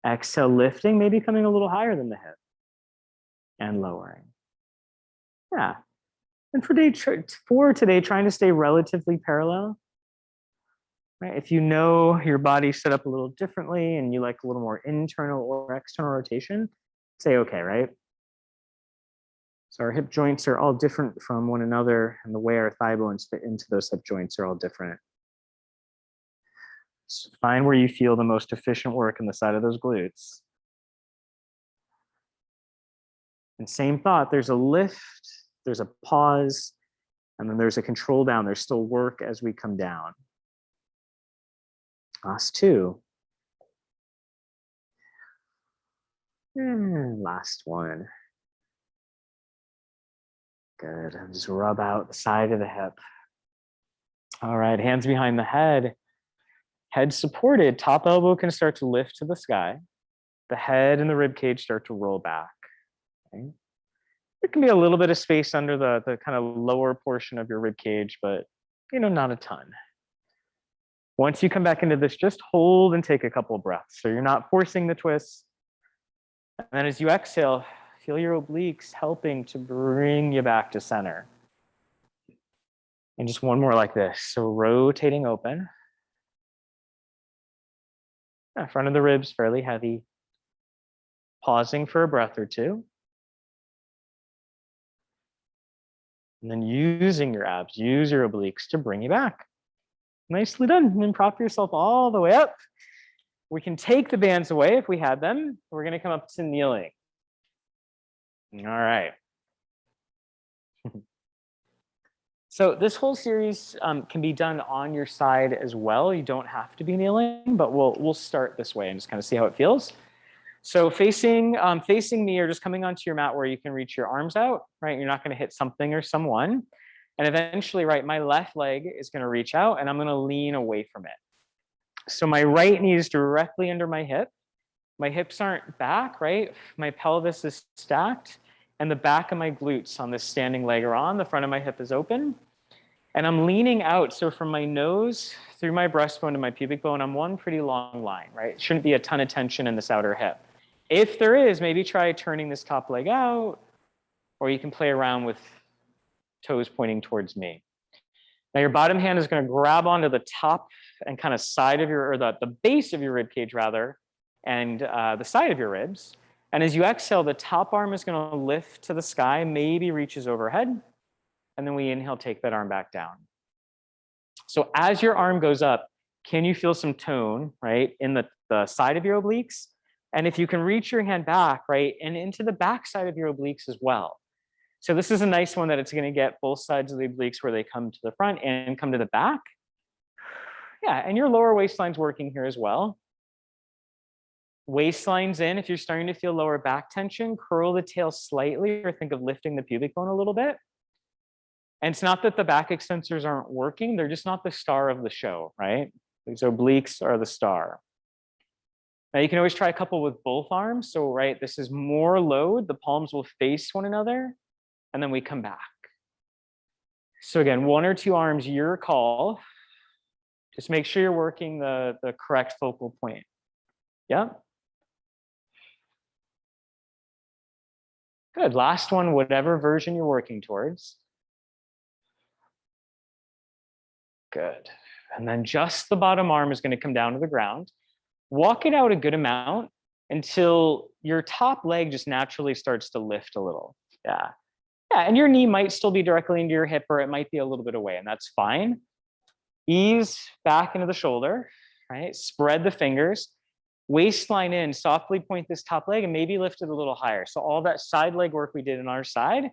Speaker 1: Exhale, lifting, maybe coming a little higher than the hip. And lowering. Yeah. And for today, trying to stay relatively parallel. Right? If you know your body's set up a little differently and you like a little more internal or external rotation, say okay, right? So our hip joints are all different from one another, and the way our thigh bones fit into those hip joints are all different. So find where you feel the most efficient work in the side of those glutes. And same thought, there's a lift, there's a pause, and then there's a control down. There's still work as we come down. Last two. And last one. Good. And just rub out the side of the hip. All right, hands behind the head. Head supported. Top elbow can start to lift to the sky. The head and the rib cage start to roll back. Okay. There can be a little bit of space under the kind of lower portion of your rib cage, but not a ton. Once you come back into this, just hold and take a couple of breaths. So you're not forcing the twist. And then as you exhale, feel your obliques helping to bring you back to center. And just one more like this. So rotating open. Front of the ribs fairly heavy. Pausing for a breath or two. And then using your abs, use your obliques to bring you back. Nicely done. And then prop yourself all the way up. We can take the bands away if we had them. We're going to come up to kneeling. All right. So this whole series can be done on your side as well. You don't have to be kneeling, but we'll start this way and just kind of see how it feels. So facing me or just coming onto your mat where you can reach your arms out, right? You're not going to hit something or someone. And eventually, right, my left leg is going to reach out and I'm going to lean away from it. So my right knee is directly under my hip. My hips aren't back, right? My pelvis is stacked and the back of my glutes on this standing leg are on. The front of my hip is open. And I'm leaning out. So from my nose through my breastbone to my pubic bone, I'm one pretty long line, right? Shouldn't be a ton of tension in this outer hip. If there is, maybe try turning this top leg out, or you can play around with toes pointing towards me. Now your bottom hand is going to grab onto the top and kind of side of your, or the base of your rib cage rather, and the side of your ribs. And as you exhale, the top arm is going to lift to the sky, maybe reaches overhead. And then we inhale, take that arm back down. So as your arm goes up, can you feel some tone, right, in the side of your obliques? And if you can reach your hand back, right, and into the back side of your obliques as well. So this is a nice one that it's going to get both sides of the obliques where they come to the front and come to the back. Yeah, and your lower waistline's working here as well. Waistline's in. If you're starting to feel lower back tension, curl the tail slightly or think of lifting the pubic bone a little bit. And it's not that the back extensors aren't working, they're just not the star of the show, right? These obliques are the star. Now you can always try a couple with both arms. So, right, this is more load, the palms will face one another, and then we come back. So again, one or two arms, your call. Just make sure you're working the correct focal point. Yeah. Good. Last one, whatever version you're working towards. Good. And then just the bottom arm is going to come down to the ground. Walk it out a good amount until your top leg just naturally starts to lift a little. Yeah. Yeah. And your knee might still be directly into your hip, or it might be a little bit away, and that's fine. Ease back into the shoulder, right? Spread the fingers. Waistline in, softly point this top leg and maybe lift it a little higher. So all that side leg work we did on our side,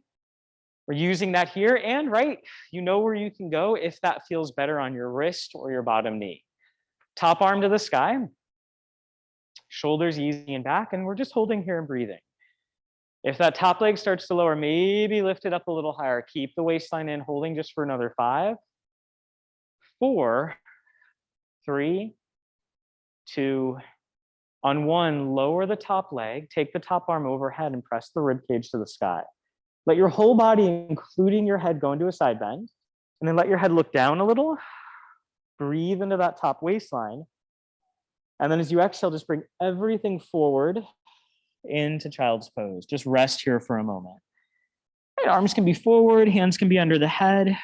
Speaker 1: we're using that here. And right, you know where you can go if that feels better on your wrist or your bottom knee. Top arm to the sky, shoulders easy and back, and we're just holding here and breathing. If that top leg starts to lower, maybe lift it up a little higher. Keep the waistline in, holding just for another 5, 4, 3, 2, on 1, lower the top leg, take the top arm overhead and press the rib cage to the sky. Let your whole body, including your head, go into a side bend, and then let your head look down a little. Breathe into that top waistline. And then as you exhale, just bring everything forward into child's pose. Just rest here for a moment. Right, arms can be forward, hands can be under the head.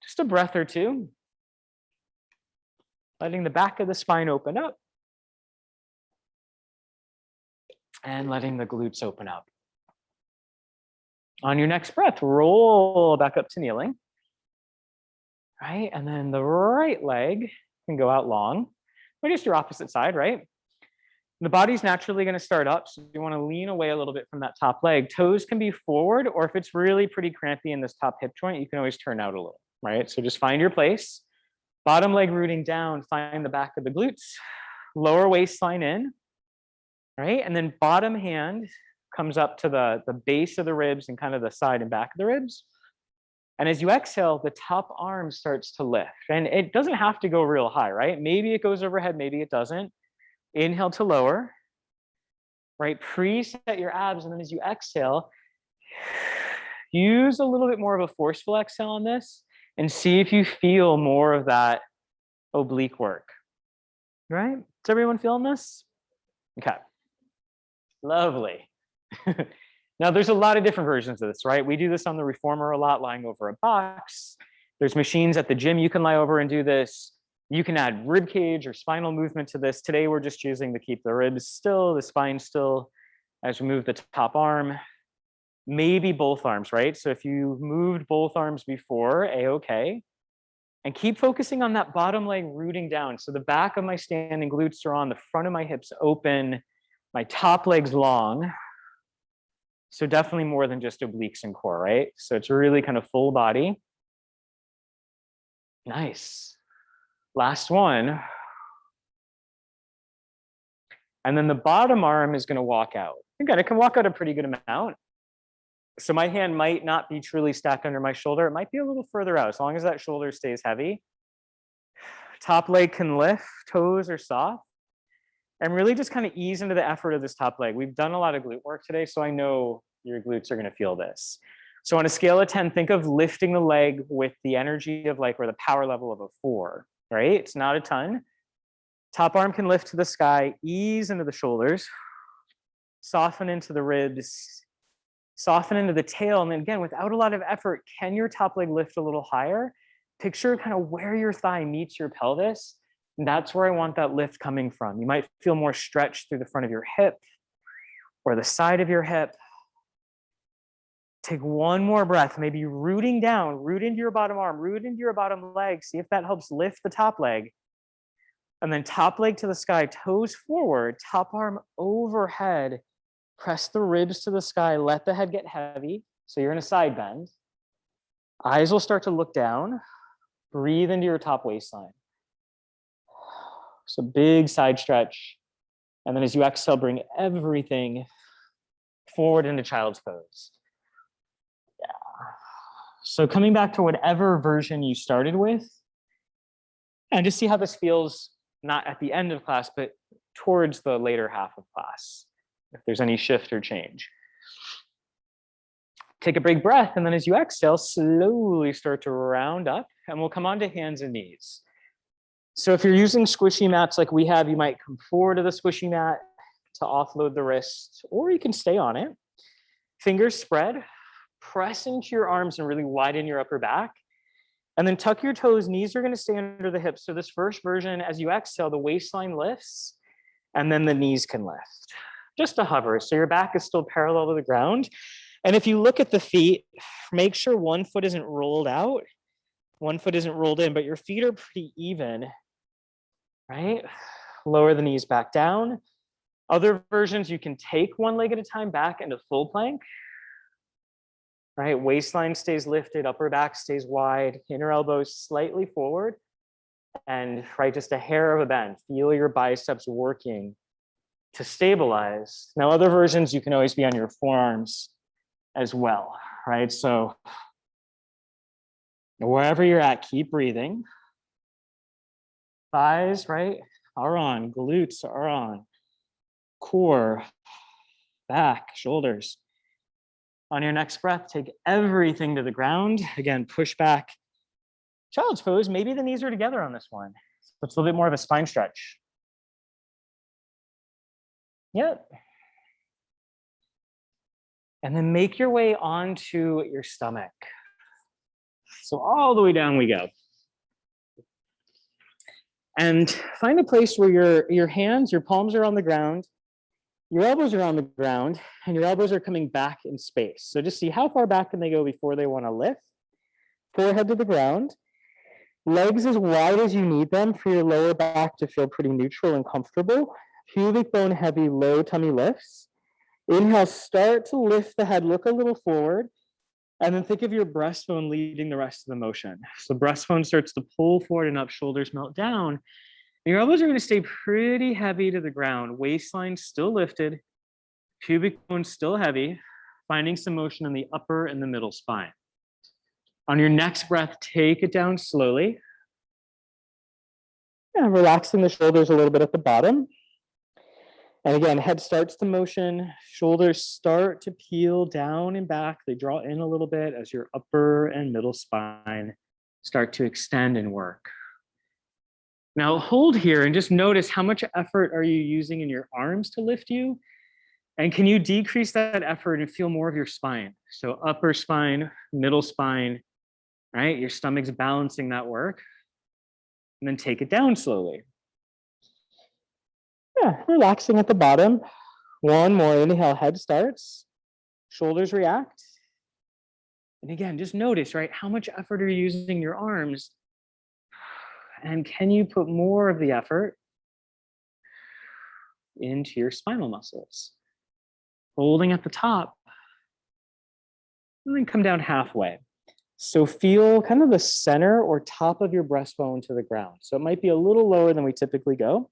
Speaker 1: Just a breath or two. Letting the back of the spine open up. And letting the glutes open up. On your next breath, roll back up to kneeling. Right, and then the right leg can go out long. Or just your opposite side, right? The body's naturally going to start up, so you want to lean away a little bit from that top leg. Toes can be forward, or if it's really pretty crampy in this top hip joint, you can always turn out a little, right? So just find your place. Bottom leg rooting down, find the back of the glutes. Lower waistline in. Right, and then bottom hand comes up to the base of the ribs and kind of the side and back of the ribs. And as you exhale, the top arm starts to lift. And it doesn't have to go real high, right? Maybe it goes overhead, maybe it doesn't. Inhale to lower, right? Preset your abs, and then as you exhale, use a little bit more of a forceful exhale on this and see if you feel more of that oblique work, right? Is everyone feeling this? Okay. Lovely. Now, there's a lot of different versions of this, right? We do this on the reformer a lot, lying over a box. There's machines at the gym you can lie over and do this. You can add rib cage or spinal movement to this. Today, we're just choosing to keep the ribs still, the spine still, as we move the top arm. Maybe both arms, right? So if you moved both arms before, A-okay. And keep focusing on that bottom leg rooting down. So the back of my standing glutes are on, the front of my hips open, my top leg's long. So definitely more than just obliques and core, right? So it's really kind of full body. Nice. Last one. And then the bottom arm is going to walk out. Again, it can walk out a pretty good amount. So my hand might not be truly stacked under my shoulder. It might be a little further out, as long as that shoulder stays heavy. Top leg can lift, toes are soft. And really just kind of ease into the effort of this top leg. We've done a lot of glute work today, so I know your glutes are going to feel this. So on a scale of 10, think of lifting the leg with the energy of like, or the power level of a 4, right? It's not a ton. Top arm can lift to the sky, ease into the shoulders, soften into the ribs, soften into the tail. And then again, without a lot of effort, can your top leg lift a little higher? Picture kind of where your thigh meets your pelvis. And that's where I want that lift coming from. You might feel more stretch through the front of your hip or the side of your hip. Take one more breath, maybe rooting down, root into your bottom arm, root into your bottom leg. See if that helps lift the top leg. And then top leg to the sky, toes forward, top arm overhead. Press the ribs to the sky, let the head get heavy. So you're in a side bend. Eyes will start to look down. Breathe into your top waistline. So big side stretch. And then as you exhale, bring everything forward into child's pose. Yeah. So coming back to whatever version you started with, and just see how this feels, not at the end of class, but towards the later half of class, if there's any shift or change. Take a big breath, and then as you exhale, slowly start to round up, and we'll come onto hands and knees. So if you're using squishy mats like we have, you might come forward to the squishy mat to offload the wrist, or you can stay on it. Fingers spread, press into your arms and really widen your upper back. And then tuck your toes, knees are gonna stay under the hips. So this first version, as you exhale, the waistline lifts, and then the knees can lift. Just a hover, so your back is still parallel to the ground. And if you look at the feet, make sure one foot isn't rolled out, one foot isn't rolled in, but your feet are pretty even, right? Lower the knees back down. Other versions, you can take one leg at a time back into full plank, right? Waistline stays lifted, upper back stays wide, inner elbows slightly forward, and right, just a hair of a bend. Feel your biceps working to stabilize. Now, other versions, you can always be on your forearms as well, right? So wherever you're at, keep breathing. Thighs, right, are on, glutes are on, core, back, shoulders. On your next breath, take everything to the ground. Again, push back. Child's pose, maybe the knees are together on this one. So it's a little bit more of a spine stretch. Yep. And then make your way onto your stomach. So all the way down we go. And find a place where your hands, your palms are on the ground, your elbows are on the ground, and your elbows are coming back in space. So just see how far back can they go before they want to lift. Forehead to the ground. Legs as wide as you need them for your lower back to feel pretty neutral and comfortable. Pubic bone heavy, low tummy lifts. Inhale, start to lift the head, look a little forward, and then think of your breastbone leading the rest of the motion. So breastbone starts to pull forward and up, shoulders melt down. And your elbows are going to stay pretty heavy to the ground. Waistline still lifted, pubic bone still heavy, finding some motion in the upper and the middle spine. On your next breath, take it down slowly. And relaxing the shoulders a little bit at the bottom. And again, head starts to motion, shoulders start to peel down and back. They draw in a little bit as your upper and middle spine start to extend and work. Now hold here and just notice how much effort are you using in your arms to lift you? And can you decrease that effort and feel more of your spine? So upper spine, middle spine, right? Your stomach's balancing that work. And then take it down slowly. Yeah, relaxing at the bottom. One more inhale, head starts, shoulders react. And again, just notice, right? How much effort are you using your arms? And can you put more of the effort into your spinal muscles? Holding at the top, and then come down halfway. So feel kind of the center or top of your breastbone to the ground. So it might be a little lower than we typically go.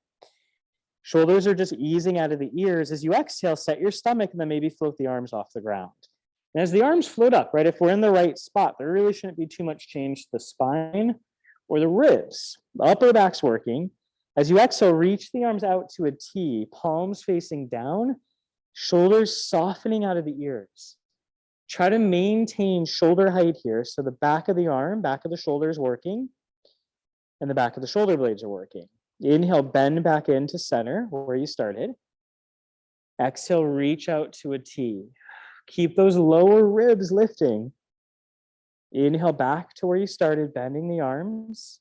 Speaker 1: Shoulders are just easing out of the ears. As you exhale, set your stomach and then maybe float the arms off the ground. And as the arms float up, right, if we're in the right spot, there really shouldn't be too much change to the spine or the ribs. The upper back's working. As you exhale, reach the arms out to a T, palms facing down, shoulders softening out of the ears. Try to maintain shoulder height here. So the back of the arm, back of the shoulder is working, and the back of the shoulder blades are working. Inhale, bend back into center where you started. Exhale, reach out to a T. Keep those lower ribs lifting. Inhale back to where you started, bending the arms.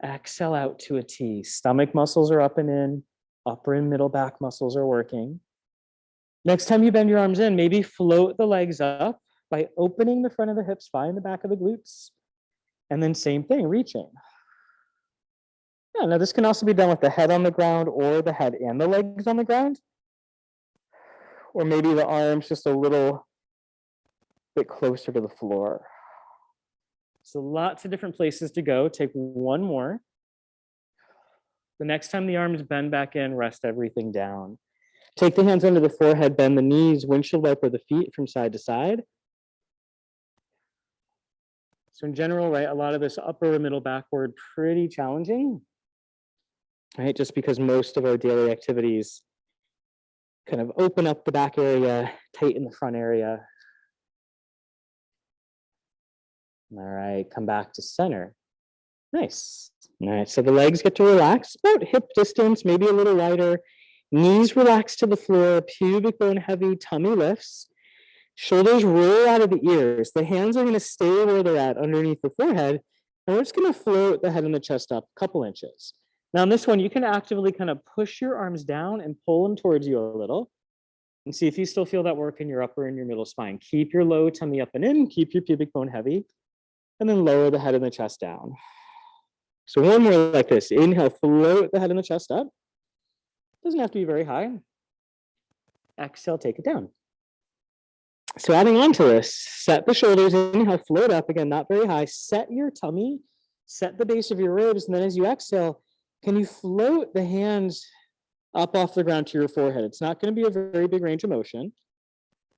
Speaker 1: Exhale out to a T. Stomach muscles are up and in. Upper and middle back muscles are working. Next time you bend your arms in, maybe float the legs up by opening the front of the hips, find the back of the glutes. And then same thing, reaching. Yeah, now this can also be done with the head on the ground or the head and the legs on the ground. Or maybe the arms just a little bit closer to the floor. So lots of different places to go. Take one more. The next time the arms bend back in, rest everything down. Take the hands under the forehead, bend the knees, windshield wiper the feet from side to side. So in general, right, a lot of this upper, middle, backward, pretty challenging, right? Just because most of our daily activities kind of open up the back area, tighten the front area. All right, come back to center. Nice. All right, so the legs get to relax about hip distance, maybe a little wider. Knees relax to the floor, pubic bone heavy, tummy lifts. Shoulders roll out of the ears. The hands are going to stay where they're at underneath the forehead. And we're just going to float the head and the chest up a couple inches. Now, in this one, you can actively kind of push your arms down and pull them towards you a little. And see if you still feel that work in your upper and your middle spine. Keep your low tummy up and in. Keep your pubic bone heavy. And then lower the head and the chest down. So one more like this. Inhale, float the head and the chest up. Doesn't have to be very high. Exhale, take it down. So adding on to this, set the shoulders, inhale, float up, again, not very high. Set your tummy, set the base of your ribs, and then as you exhale, can you float the hands up off the ground to your forehead? It's not going to be a very big range of motion.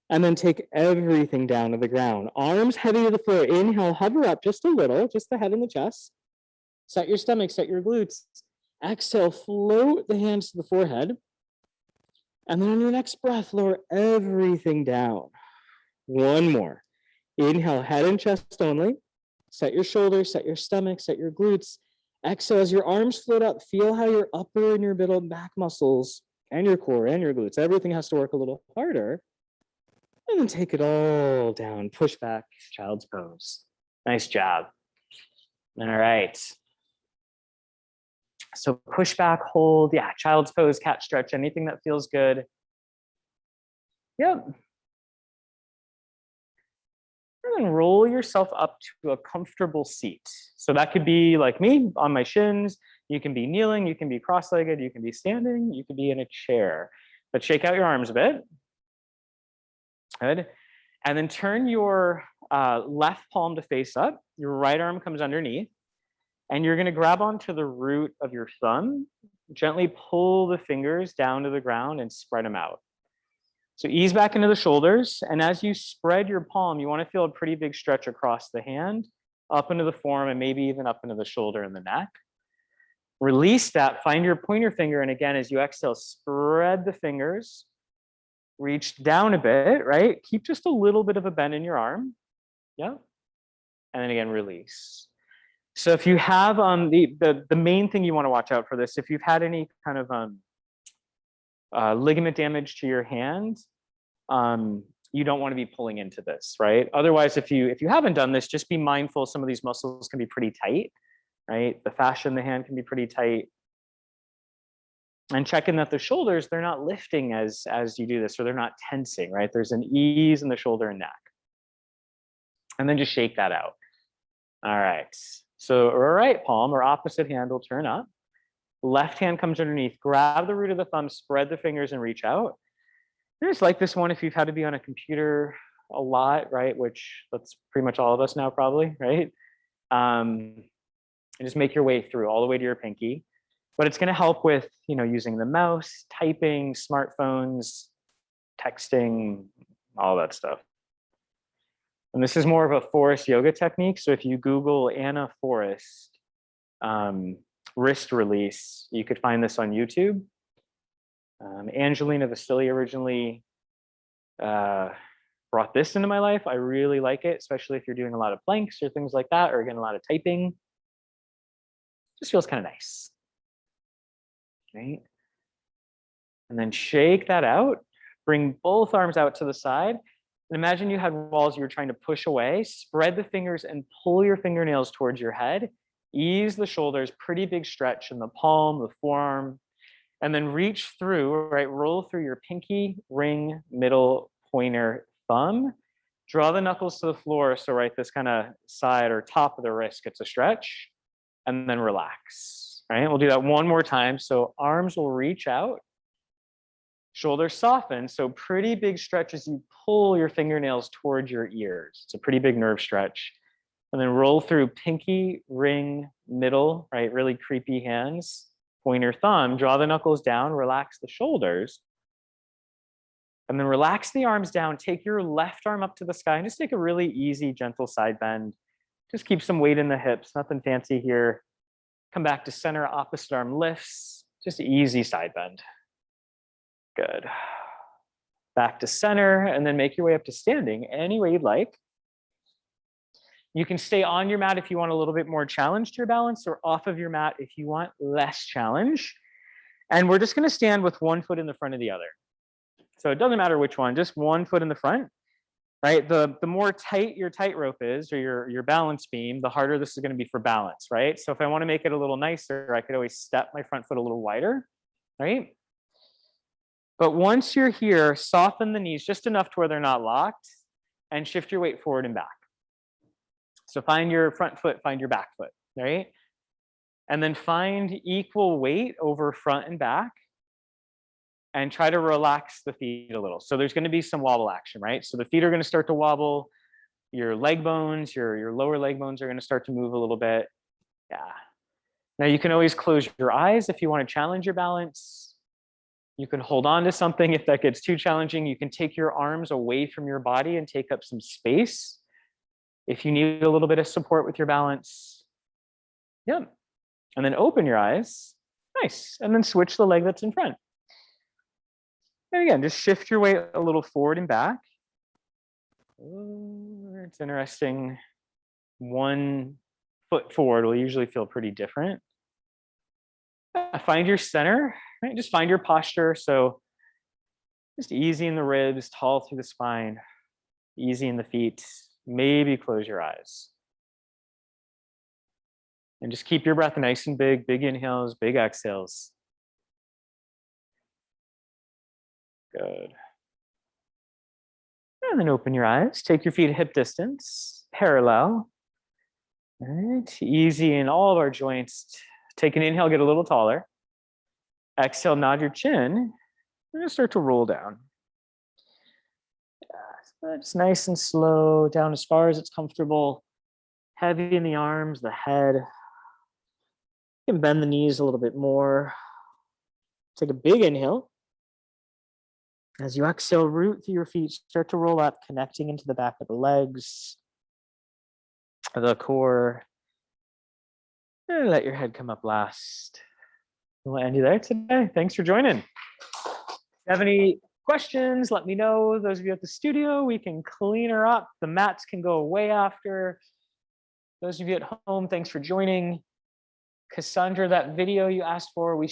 Speaker 1: And then take everything down to the ground. Arms heavy to the floor. Inhale, hover up just a little, just the head and the chest. Set your stomach, set your glutes. Exhale, float the hands to the forehead. And then on your next breath, lower everything down. One more. Inhale, head and chest only. Set your shoulders, set your stomach, set your glutes. Exhale, as your arms float up, feel how your upper and your middle back muscles and your core and your glutes, everything has to work a little harder. And then take it all down, push back, child's pose. Nice job. All right. So push back, hold, yeah, child's pose, cat stretch, anything that feels good. Yep. And then roll yourself up to a comfortable seat. So that could be like me on my shins. You can be kneeling, you can be cross-legged, you can be standing, you could be in a chair. But shake out your arms a bit. Good. And then turn your left palm to face up. Your right arm comes underneath. And you're going to grab onto the root of your thumb. Gently pull the fingers down to the ground and spread them out. So ease back into the shoulders. And as you spread your palm, you want to feel a pretty big stretch across the hand, up into the forearm, and maybe even up into the shoulder and the neck. Release that. Find your pointer finger. And again, as you exhale, spread the fingers. Reach down a bit, right? Keep just a little bit of a bend in your arm. Yeah. And then again, release. So if you have the main thing you want to watch out for this, if you've had any kind of ligament damage to your hand, you don't want to be pulling into this, right? Otherwise, if you haven't done this, just be mindful. Some of these muscles can be pretty tight, right? The fascia in the hand can be pretty tight. And checking that the shoulders, they're not lifting as you do this, or they're not tensing, right? There's an ease in the shoulder and neck. And then just shake that out. All right. So right palm or opposite hand will turn up. Left hand comes underneath. Grab the root of the thumb, spread the fingers and reach out. I just like this one if you've had to be on a computer a lot, right? Which that's pretty much all of us now probably, right? And just make your way through all the way to your pinky. But it's going to help with, using the mouse, typing, smartphones, texting, all that stuff. And this is more of a Forrest yoga technique. So if you Google Anna Forrest wrist release, you could find this on YouTube. Angelina Vasili originally brought this into my life. I really like it, especially if you're doing a lot of planks or things like that, or again, a lot of typing. Just feels kind of nice. Right? And then shake that out. Bring both arms out to the side. And imagine you had walls you were trying to push away. Spread the fingers and pull your fingernails towards your head. Ease the shoulders, pretty big stretch in the palm, the forearm. And then reach through, right? Roll through your pinky, ring, middle, pointer, thumb. Draw the knuckles to the floor. So right, this kind of side or top of the wrist gets a stretch. And then relax, right? We'll do that one more time. So arms will reach out. Shoulders soften, so pretty big stretch as you pull your fingernails towards your ears. It's a pretty big nerve stretch. And then roll through pinky, ring, middle, right? Really creepy hands. pointer thumb, draw the knuckles down, relax the shoulders, and then relax the arms down. Take your left arm up to the sky and just take a really easy, gentle side bend. Just keep some weight in the hips, nothing fancy here. Come back to center, opposite arm lifts, just easy side bend. Good. Back to center, and then make your way up to standing any way you'd like. You can stay on your mat if you want a little bit more challenge to your balance, or off of your mat if you want less challenge. And we're just going to stand with one foot in the front of the other. So it doesn't matter which one, just one foot in the front, right? The more tight your tightrope is, or your balance beam, the harder this is going to be for balance, right? So if I want to make it a little nicer, I could always step my front foot a little wider, right? But once you're here, soften the knees just enough to where they're not locked, and shift your weight forward and back. So find your front foot, find your back foot, right? And then find equal weight over front and back, and try to relax the feet a little. So there's going to be some wobble action, right? So the feet are going to start to wobble. Your leg bones, your lower leg bones are going to start to move a little bit. Yeah. Now you can always close your eyes if you want to challenge your balance. You can hold on to something if that gets too challenging. You can take your arms away from your body and take up some space if you need a little bit of support with your balance. Yeah. And then open your eyes. Nice. And then switch the leg that's in front. And again, just shift your weight a little forward and back. It's interesting. One foot forward will usually feel pretty different. Find your center, right? Just find your posture. So just easy in the ribs, tall through the spine, easy in the feet. Maybe close your eyes. And just keep your breath nice and big, big inhales, big exhales. Good. And then open your eyes. Take your feet at hip distance, parallel. All right, easy in all of our joints. Take an inhale, get a little taller. Exhale, nod your chin. We're gonna start to roll down. Yeah, so just nice and slow, down as far as it's comfortable. Heavy in the arms, the head. You can bend the knees a little bit more. Take a big inhale. As you exhale, root through your feet, start to roll up, connecting into the back of the legs, the core. And let your head come up last. We'll end you there today. Thanks for joining. If you have any questions, let me know. Those of you at the studio, we can clean her up. The mats can go away after. Those of you at home, thanks for joining. Cassandra, that video you asked for, we